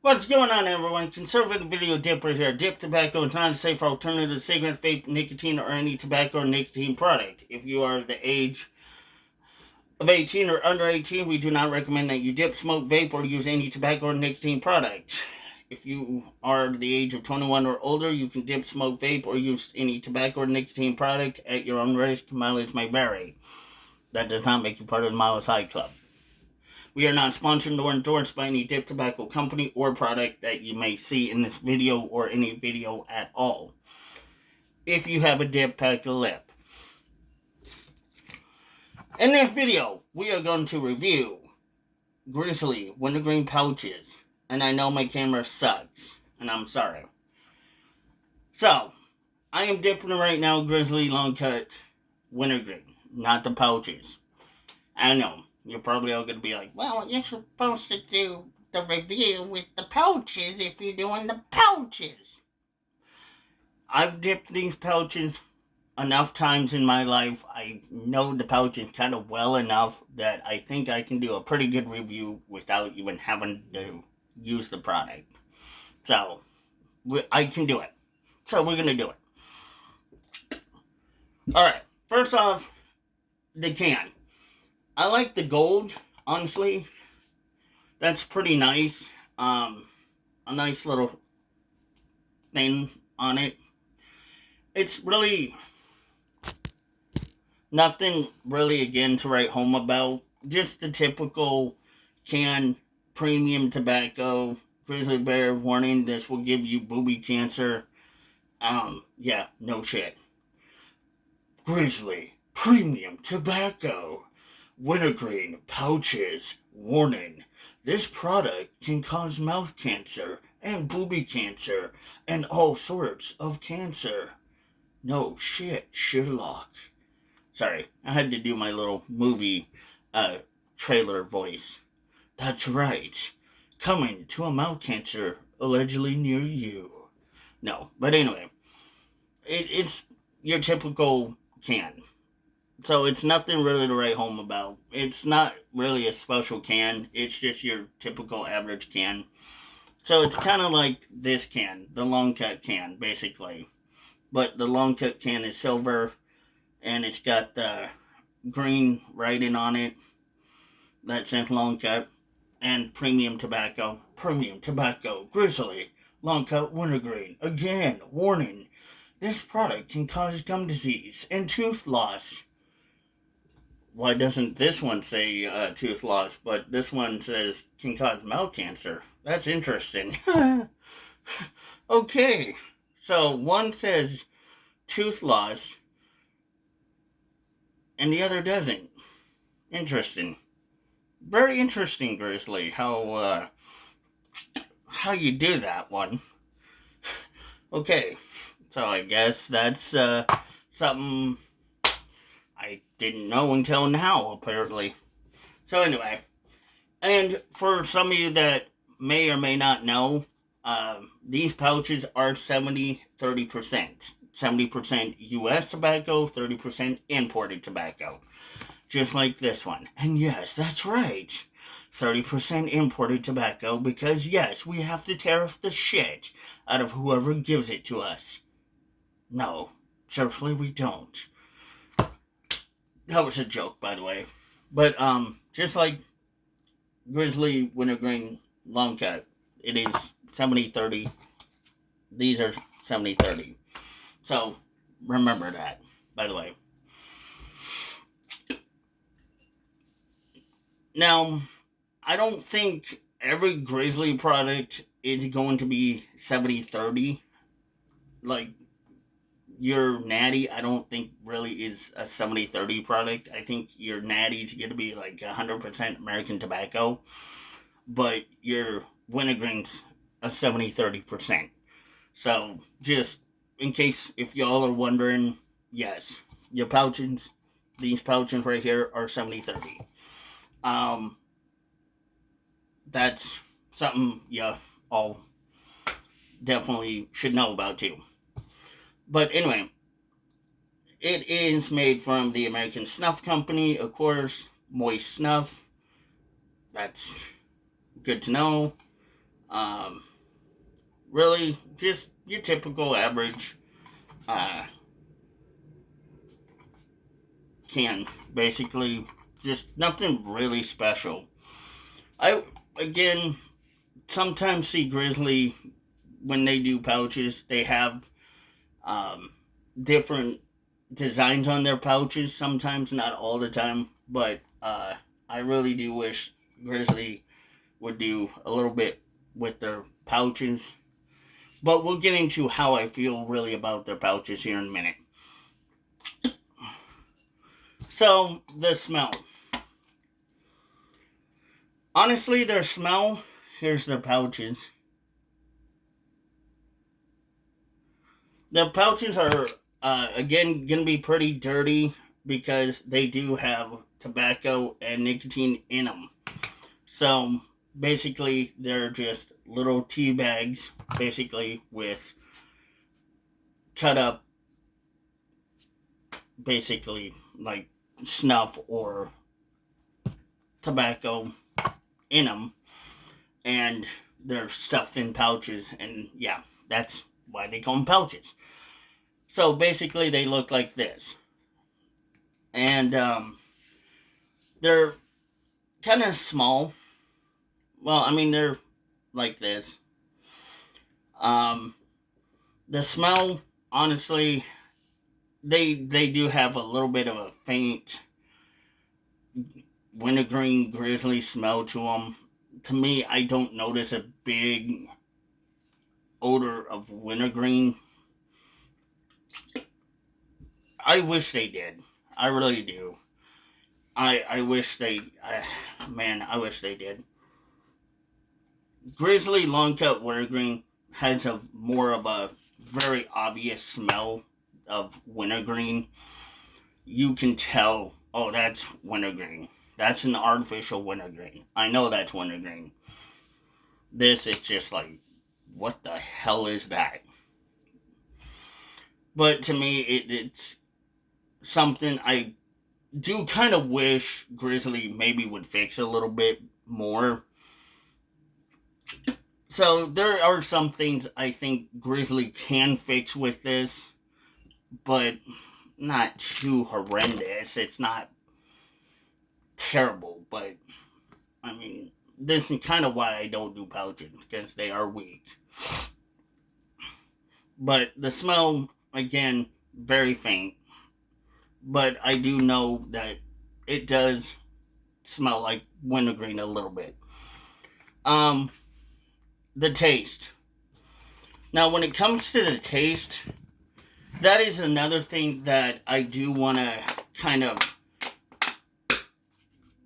What's going on, everyone? Conservative Video Dipper here. Dip tobacco is not a safe alternative to cigarette, vape, nicotine, or any tobacco or nicotine product. If you are the age of 18 or under 18, we do not recommend that you dip, smoke, vape, or use any tobacco or nicotine product. If you are the age of 21 or older, you can dip, smoke, vape, or use any tobacco or nicotine product at your own risk. Mileage may vary. That does not make you part of the Miles High Club. We are not sponsored nor endorsed by any dip tobacco company or product that you may see in this video or any video at all. If you have a dip, pack a lip. In this video, we are going to review Grizzly wintergreen pouches. And I know my camera sucks, and I'm sorry. So, I am dipping right now Grizzly long cut wintergreen, not the pouches. I know. You're probably all going to be like, well, you're supposed to do the review with the pouches if you're doing the pouches. I've dipped these pouches enough times in my life. I know the pouches kind of well enough that I think I can do a pretty good review without even having to use the product. So, I can do it. So, we're going to do it. Alright, first off, the can. I like the gold, honestly. That's pretty nice. A nice little thing on it. It's really nothing really, again, to write home about. Just the typical can, premium tobacco, grizzly bear warning, this will give you booby cancer. Yeah, no shit. Grizzly, premium tobacco. Wintergreen pouches. Warning. This product can cause mouth cancer and booby cancer and all sorts of cancer. No shit, Sherlock. Sorry, I had to do my little movie trailer voice. That's right. Coming to a mouth cancer allegedly near you. No, but anyway. It's your typical can. So it's nothing really to write home about. It's not really a special can. It's just your typical average can. So it's kind of like this can, the long cut can, basically. But the long cut can is silver, and it's got the green writing on it. That's in long cut. And premium tobacco. Premium tobacco. Grizzly. Long cut wintergreen. Again, warning. This product can cause gum disease and tooth loss. Why doesn't this one say tooth loss, but this one says can cause mouth cancer? That's interesting. Okay, so one says tooth loss, and the other doesn't. Interesting. Very interesting, Grizzly, how you do that one. Okay, so I guess that's something I didn't know until now, apparently. So anyway, and for some of you that may or may not know, these pouches are 70-30%. 70% U.S. tobacco, 30% imported tobacco. Just like this one. And yes, that's right. 30% imported tobacco because, yes, we have to tariff the shit out of whoever gives it to us. No, certainly we don't. That was a joke, by the way. But, just like Grizzly wintergreen long cut, it is 70-30. These are 70-30. So, remember that, by the way. Now, I don't think every Grizzly product is going to be 70-30. Like, your Natty, I don't think really is a 70-30 product. I think your Natty's going to be like 100% American tobacco. But your wintergreen's a 70-30%. So, just in case if y'all are wondering, yes, your pouches, these pouches right here are 70-30. That's something you all definitely should know about too. But anyway, it is made from the American Snuff Company, of course, moist snuff. That's good to know. Um, really, just your typical average uh, can. Basically, just nothing really special. I, again, sometimes see Grizzly, when they do pouches, they have um, different designs on their pouches. Sometimes, not all the time, but I really do wish Grizzly would do a little bit with their pouches. But we'll get into how I feel really about their pouches here in a minute. So, the smell. Honestly, their smell, here's their pouches. The pouches are, again, going to be pretty dirty because they do have tobacco and nicotine in them. So, basically, they're just little tea bags, basically, with cut up, basically, like snuff or tobacco in them. And they're stuffed in pouches, and yeah, that's why they call them pouches. So basically, they look like this, and they're kind of small. Well, I mean, they're like this. Um, the smell, honestly, they do have a little bit of a faint wintergreen grizzly smell to them. To me, I don't notice a big odor of wintergreen. I wish they did. I really do. I wish they, man, I wish they did. Grizzly long cut wintergreen has a more of a very obvious smell of wintergreen. You can tell, oh, that's wintergreen. That's an artificial wintergreen. I know that's wintergreen. This is just like, what the hell is that? But to me, it's something I do kind of wish Grizzly maybe would fix a little bit more. So there are some things I think Grizzly can fix with this, but not too horrendous. It's not terrible, but I mean, this is kind of why I don't do pouches, because they are weak. But the smell, again, very faint. But I do know that it does smell like wintergreen a little bit. Um, the taste. Now, when it comes to the taste, that is another thing that I do want to kind of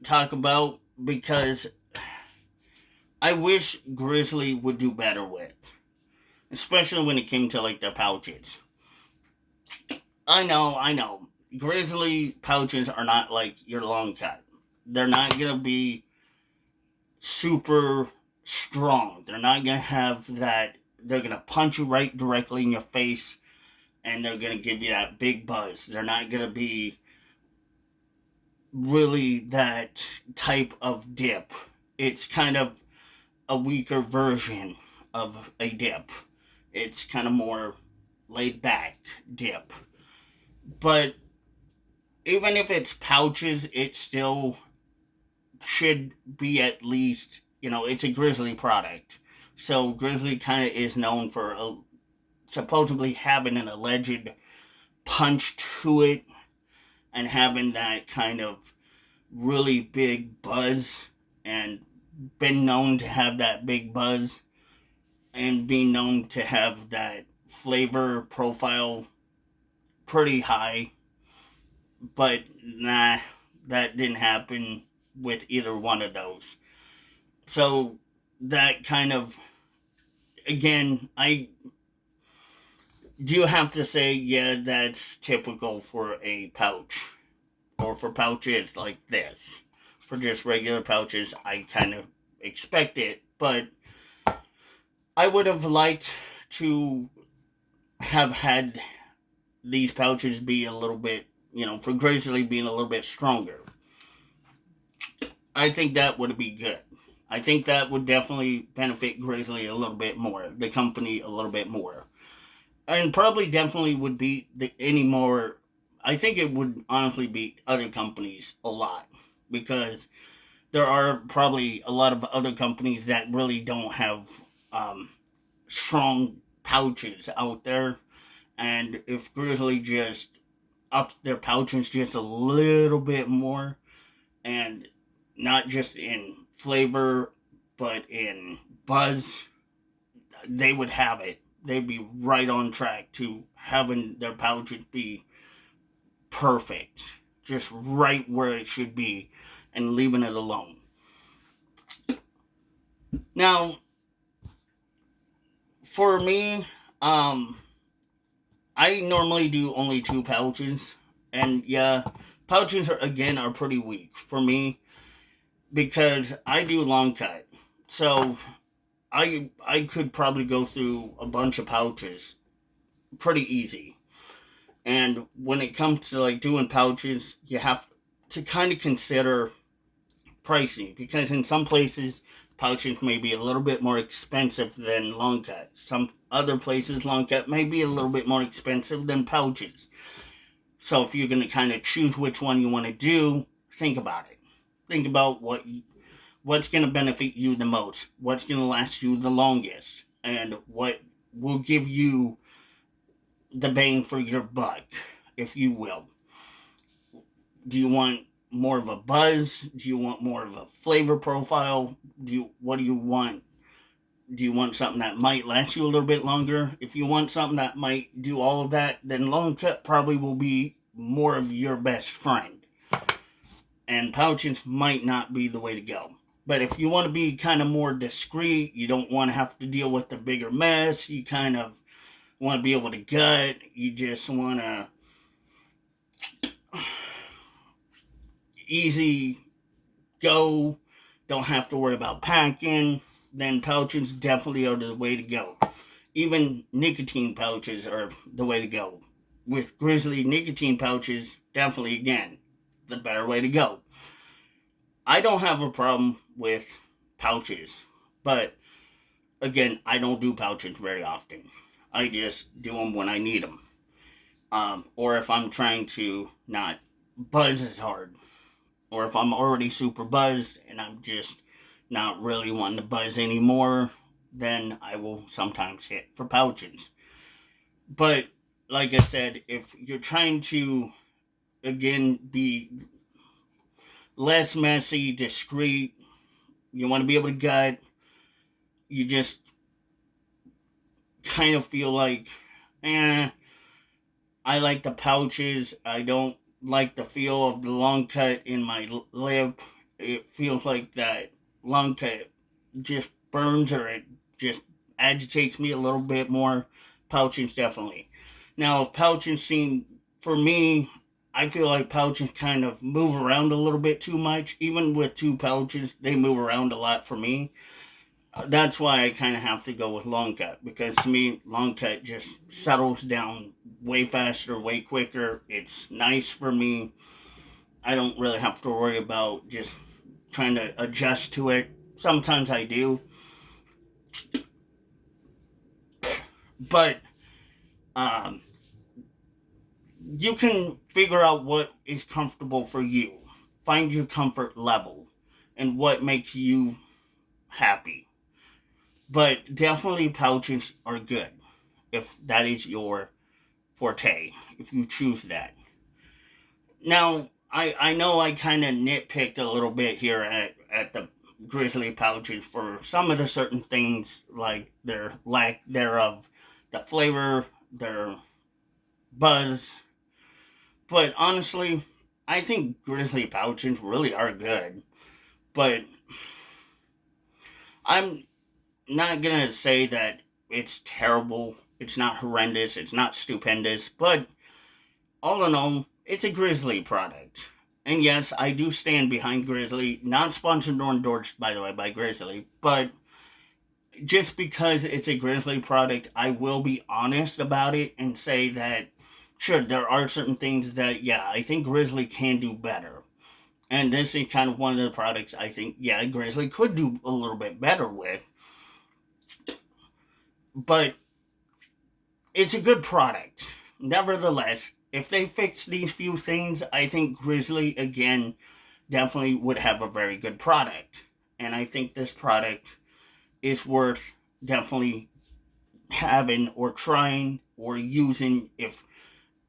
talk about, because I wish Grizzly would do better with, especially when it came to like their pouches. I know. Grizzly pouches are not like your long cut. They're not gonna be super strong. They're not gonna have that. They're gonna punch you right directly in your face, and they're gonna give you that big buzz. They're not gonna be really that type of dip. It's kind of a weaker version of a dip. It's kind of more laid back dip. But even if it's pouches, it still should be at least, it's a Grizzly product. So Grizzly kind of is known for supposedly having an alleged punch to it and having that kind of really big buzz, and been known to have that big buzz and being known to have that flavor profile pretty high. But nah, that didn't happen with either one of those. So that kind of, again, I do have to say, yeah, that's typical for a pouch, or for pouches like this. For just regular pouches, I kind of expect it, but I would have liked to have had these pouches be a little bit, for Grizzly being a little bit stronger. I think that would be good. I think that would definitely benefit Grizzly a little bit more, the company a little bit more. And probably definitely would beat any more. I think it would honestly beat other companies a lot because there are probably a lot of other companies that really don't have um, strong pouches out there. And if Grizzly just upped their pouches just a little bit more, and not just in flavor, but in buzz, they would have it. They'd be right on track to having their pouches be perfect, just right where it should be, and leaving it alone. Now, for me, I normally do only 2 pouches, and yeah, pouches are pretty weak for me because I do long cut. So I could probably go through a bunch of pouches pretty easy. And when it comes to like doing pouches, you have to kind of consider pricing because in some places pouches may be a little bit more expensive than long cuts. Some other places long cut may be a little bit more expensive than pouches. So if you're going to kind of choose which one you want to do, think about it. Think about what's going to benefit you the most, what's going to last you the longest, and what will give you the bang for your buck, if you will. Do you want more of a buzz? Do you want more of a flavor profile? What do you want? Do you want something that might last you a little bit longer? If you want something that might do all of that, then long cut probably will be more of your best friend. And pouches might not be the way to go. But if you want to be kind of more discreet, you don't want to have to deal with the bigger mess, you kind of want to be able to gut, you just want to easy go, don't have to worry about packing, then pouches definitely are the way to go. Even nicotine pouches are the way to go. With Grizzly nicotine pouches, definitely again, the better way to go. I don't have a problem with pouches, but again, I don't do pouches very often. I just do them when I need them. Or if I'm trying to not buzz as hard. Or if I'm already super buzzed and I'm just not really wanting to buzz anymore, then I will sometimes hit for pouches. But like I said, if you're trying to, again, be less messy, discreet, you want to be able to gut, you just kind of feel like, I like the pouches. I don't like the feel of the long cut in my lip. It feels like that long cut just burns or it just agitates me a little bit more. Pouches definitely. Now, if pouches seem, for me, I feel like pouches kind of move around a little bit too much. Even with 2 pouches, they move around a lot for me. That's why I kind of have to go with long cut because to me, long cut just settles down way faster, way quicker. It's nice for me. I don't really have to worry about just trying to adjust to it. Sometimes I do, but um, you can figure out what is comfortable for you. Find your comfort level and what makes you happy. But definitely pouches are good if that is your forte, if you choose that. Now, I know I kind of nitpicked a little bit here at the Grizzly pouches for some of the certain things, like their lack thereof, the flavor, their buzz. But honestly, I think Grizzly pouches really are good. But I'm not gonna say that it's terrible, it's not horrendous, it's not stupendous, but all in all, it's a Grizzly product. And yes, I do stand behind Grizzly. Not sponsored nor endorsed, by the way, by Grizzly. But just because it's a Grizzly product, I will be honest about it and say that, sure, there are certain things that, yeah, I think Grizzly can do better. And this is kind of one of the products I think, yeah, Grizzly could do a little bit better with. But it's a good product. Nevertheless, if they fix these few things, I think Grizzly, again, definitely would have a very good product. And I think this product is worth definitely having or trying or using if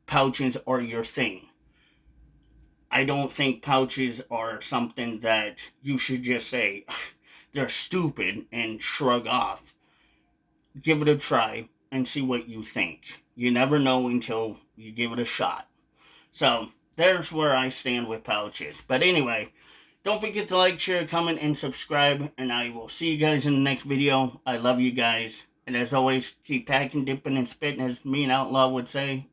pouches are your thing. I don't think pouches are something that you should just say they're stupid and shrug off. Give it a try and see what you think. You never know until you give it a shot. So, there's where I stand with pouches. But anyway, don't forget to like, share, comment, and subscribe. And I will see you guys in the next video. I love you guys. And as always, keep packing, dipping, and spitting, as me and Outlaw would say.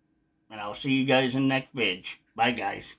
And I'll see you guys in the next vid. Bye, guys.